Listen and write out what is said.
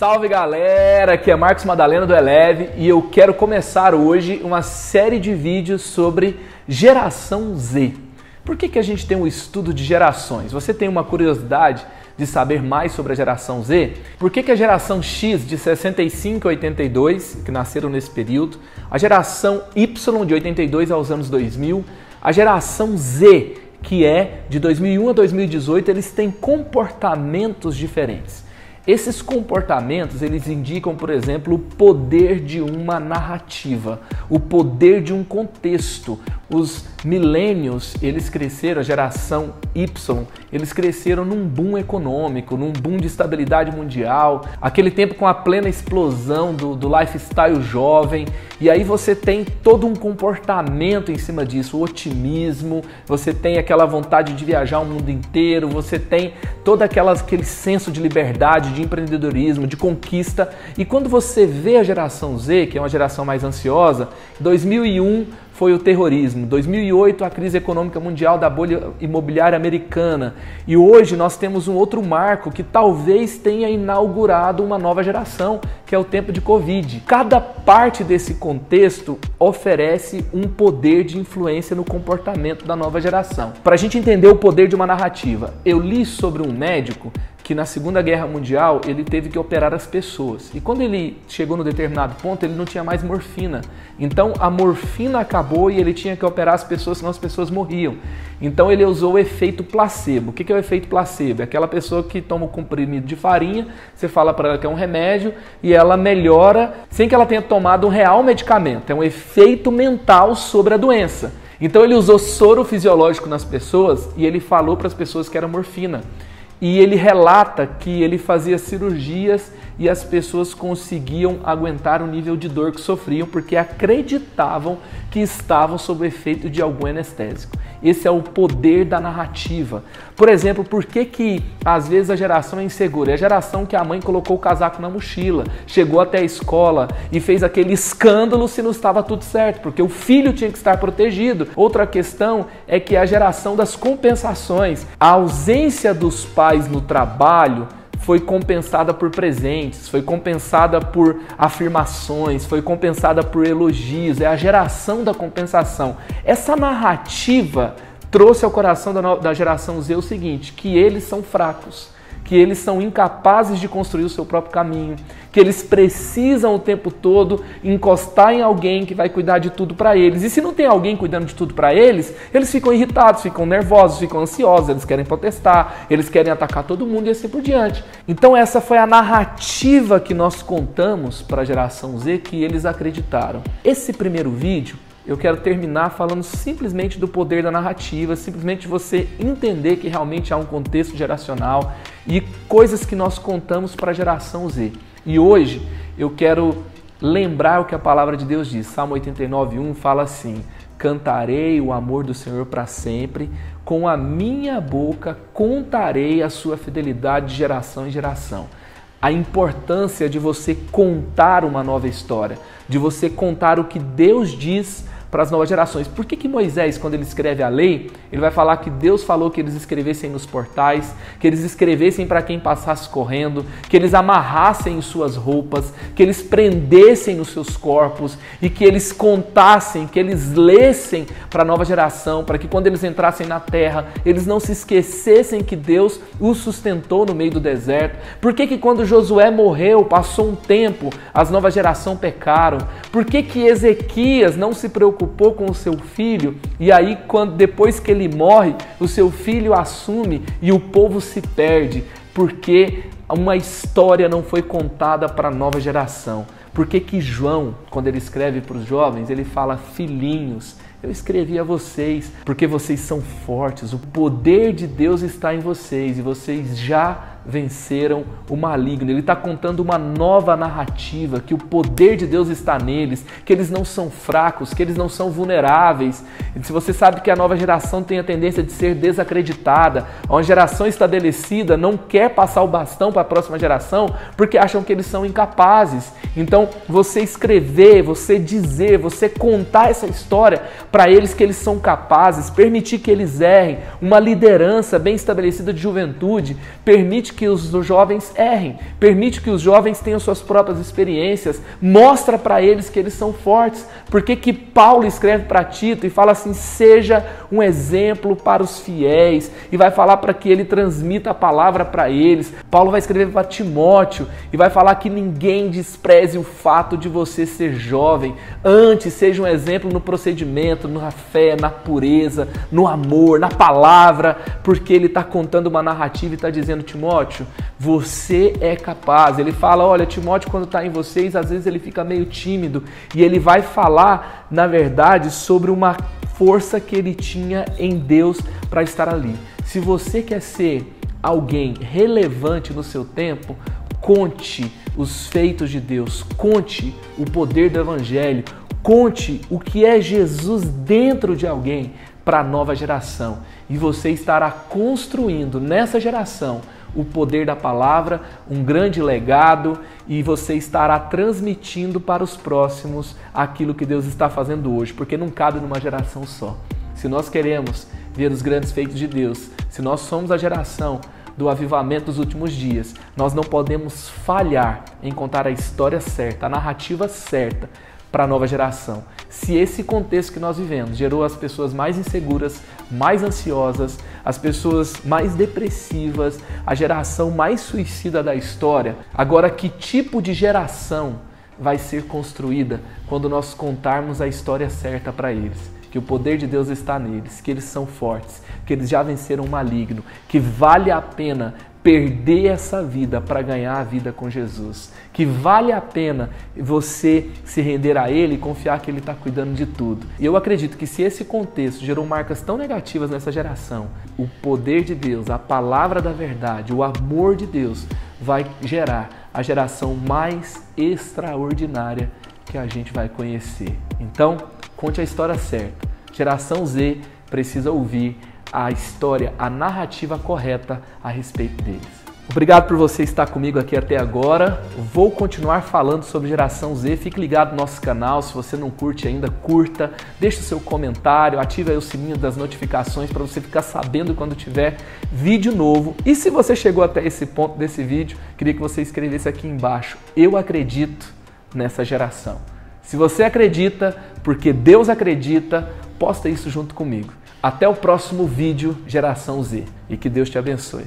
Salve galera, aqui é Marcos Madalena do Eleve e eu quero começar hoje uma série de vídeos sobre geração Z. Por que a gente tem um estudo de gerações? Você tem uma curiosidade de saber mais sobre a geração Z? Por que a geração X de 65 a 82, que nasceram nesse período, a geração Y de 82 aos anos 2000, a geração Z, que é de 2001 a 2018, eles têm comportamentos diferentes. Esses comportamentos, eles indicam, por exemplo, o poder de uma narrativa, o poder de um contexto. Os millennials, eles cresceram, a geração Y, eles cresceram num boom econômico, num boom de estabilidade mundial, aquele tempo com a plena explosão do lifestyle jovem, e aí você tem todo um comportamento em cima disso, o otimismo, você tem aquela vontade de viajar o mundo inteiro, você tem todo aquele senso de liberdade, de empreendedorismo, de conquista. E quando você vê a geração Z, que é uma geração mais ansiosa, 2001 foi o terrorismo, 2008 a crise econômica mundial da bolha imobiliária americana, e hoje nós temos um outro marco que talvez tenha inaugurado uma nova geração, que é o tempo de Covid. Cada parte desse contexto oferece um poder de influência no comportamento da nova geração. Para a gente entender o poder de uma narrativa, eu li sobre um médico que na Segunda Guerra Mundial ele teve que operar as pessoas. E quando ele chegou no determinado ponto, ele não tinha mais morfina. Então a morfina acabou e ele tinha que operar as pessoas, senão as pessoas morriam. Então ele usou o efeito placebo. O que é o efeito placebo? É aquela pessoa que toma um comprimido de farinha, você fala para ela que é um remédio e ela melhora sem que ela tenha tomado um real medicamento. É um efeito mental sobre a doença. Então ele usou soro fisiológico nas pessoas e ele falou para as pessoas que era morfina. E ele relata que ele fazia cirurgias e as pessoas conseguiam aguentar o nível de dor que sofriam porque acreditavam que estavam sob o efeito de algum anestésico. Esse é o poder da narrativa. Por exemplo, por que às vezes a geração é insegura? É a geração que a mãe colocou o casaco na mochila, chegou até a escola e fez aquele escândalo se não estava tudo certo, porque o filho tinha que estar protegido. Outra questão é que é a geração das compensações. A ausência dos pais no trabalho foi compensada por presentes, foi compensada por afirmações, foi compensada por elogios, é a geração da compensação. Essa narrativa trouxe ao coração da geração Z o seguinte, que eles são fracos, que eles são incapazes de construir o seu próprio caminho, que eles precisam o tempo todo encostar em alguém que vai cuidar de tudo para eles. E se não tem alguém cuidando de tudo para eles, eles ficam irritados, ficam nervosos, ficam ansiosos, eles querem protestar, eles querem atacar todo mundo e assim por diante. Então essa foi a narrativa que nós contamos para a geração Z que eles acreditaram. Esse primeiro vídeo eu quero terminar falando simplesmente do poder da narrativa, simplesmente você entender que realmente há um contexto geracional e coisas que nós contamos para a geração Z. E hoje eu quero lembrar o que a palavra de Deus diz. Salmo 89:1 fala assim: cantarei o amor do Senhor para sempre, com a minha boca contarei a sua fidelidade de geração em geração. A importância de você contar uma nova história, de você contar o que Deus diz para as novas gerações. Por que Moisés, quando ele escreve a lei, ele vai falar que Deus falou que eles escrevessem nos portais, que eles escrevessem para quem passasse correndo, que eles amarrassem em suas roupas, que eles prendessem nos seus corpos e que eles contassem, que eles lessem para a nova geração, para que quando eles entrassem na terra, eles não se esquecessem que Deus os sustentou no meio do deserto? Por que quando Josué morreu, passou um tempo, as novas gerações pecaram? Por que Ezequias não se preocupou com o seu filho e aí depois que ele morre, o seu filho assume e o povo se perde? Porque uma história não foi contada para a nova geração. Por que João, quando ele escreve para os jovens, ele fala: filhinhos, eu escrevi a vocês porque vocês são fortes, o poder de Deus está em vocês e vocês já venceram o maligno. Ele está contando uma nova narrativa, que o poder de Deus está neles, que eles não são fracos, que eles não são vulneráveis. E se você sabe que a nova geração tem a tendência de ser desacreditada, uma geração estabelecida não quer passar o bastão para a próxima geração porque acham que eles são incapazes. Então você escrever, você dizer, você contar essa história para eles que eles são capazes, permitir que eles errem, uma liderança bem estabelecida de juventude, permite permite que os jovens errem, permite que os jovens tenham suas próprias experiências, mostra para eles que eles são fortes. Por que Paulo escreve para Tito e fala assim, seja um exemplo para os fiéis, e vai falar para que ele transmita a palavra para eles. Paulo vai escrever para Timóteo e vai falar que ninguém despreze o fato de você ser jovem, antes seja um exemplo no procedimento, na fé, na pureza, no amor, na palavra, porque ele está contando uma narrativa e está dizendo, Timóteo, você é capaz. Ele fala, olha, Timóteo quando está em vocês, às vezes ele fica meio tímido, e ele vai falar, na verdade, sobre uma força que ele tinha em Deus para estar ali. Se você quer ser alguém relevante no seu tempo, conte os feitos de Deus, conte o poder do Evangelho, conte o que é Jesus dentro de alguém para a nova geração. E você estará construindo nessa geração o poder da palavra, um grande legado, e você estará transmitindo para os próximos aquilo que Deus está fazendo hoje, porque não cabe numa geração só. Se nós queremos ver os grandes feitos de Deus, se nós somos a geração do avivamento dos últimos dias, nós não podemos falhar em contar a história certa, a narrativa certa para a nova geração. Se esse contexto que nós vivemos gerou as pessoas mais inseguras, mais ansiosas, as pessoas mais depressivas, a geração mais suicida da história, agora que tipo de geração vai ser construída quando nós contarmos a história certa para eles? Que o poder de Deus está neles, que eles são fortes, que eles já venceram o maligno, que vale a pena perder essa vida para ganhar a vida com Jesus, que vale a pena você se render a Ele e confiar que Ele está cuidando de tudo. E eu acredito que se esse contexto gerou marcas tão negativas nessa geração, o poder de Deus, a palavra da verdade, o amor de Deus vai gerar a geração mais extraordinária que a gente vai conhecer. Então, conte a história certa. Geração Z precisa ouvir a história, a narrativa correta a respeito deles. Obrigado por você estar comigo aqui até agora. Vou continuar falando sobre Geração Z. Fique ligado no nosso canal. Se você não curte ainda, curta. Deixe o seu comentário, ative aí o sininho das notificações para você ficar sabendo quando tiver vídeo novo. E se você chegou até esse ponto desse vídeo, queria que você escrevesse aqui embaixo: eu acredito nessa geração. Se você acredita, porque Deus acredita, posta isso junto comigo. Até o próximo vídeo Geração Z e que Deus te abençoe.